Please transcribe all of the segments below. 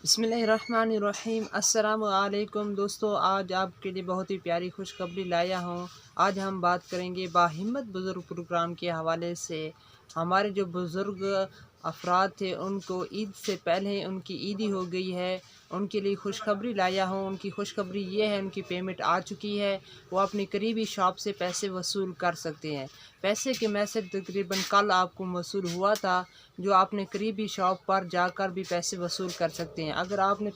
बिस्मिल्लाहिर्रहमानिर्रहीम। अस्सलामुअलैकुम दोस्तों, आज आपके लिए बहुत ही प्यारी खुशखबरी लाया हूँ। आज हम बात करेंगे बाहिम्मत बुज़ुर्ग प्रोग्राम के हवाले से। हमारे जो बुज़ुर्ग अफराद थे उनको ईद से पहले उनकी ईदी हो गई है, उनके लिए खुशखबरी लाया हूँ। उनकी खुशखबरी ये है, उनकी पेमेंट आ चुकी है। वो अपनी करीबी शॉप से पैसे वसूल कर सकते हैं। पैसे के मैसेज तकरीबन कल आपको वसूल हुआ था, जो आपने करीबी शॉप पर जाकर भी पैसे वसूल कर सकते हैं। अगर आपने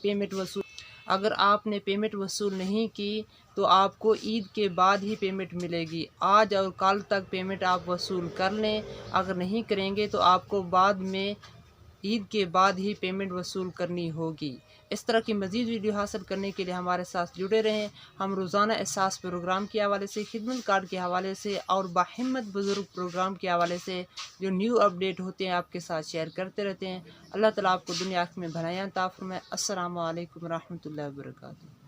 पेमेंट वसूल नहीं की तो आपको ईद के बाद ही पेमेंट मिलेगी। आज और कल तक पेमेंट आप वसूल कर लें। अगर नहीं करेंगे तो आपको बाद में ईद के बाद ही पेमेंट वसूल करनी होगी। इस तरह की मज़ीद वीडियो हासिल करने के लिए हमारे साथ जुड़े रहें। हम रोज़ाना एहसास प्रोग्राम के हवाले से, खिदमत कार्ड के हवाले से और बाहिम्मत बुज़ुर्ग प्रोग्राम के हवाले से जो न्यू अपडेट होते हैं आपके साथ शेयर करते रहते हैं। अल्लाह ताला आपको दुनिया में भलाइयाँ अता फरमाए। अस्सलामु अलैकुम रहमतुल्लाहि व बरकातुहू।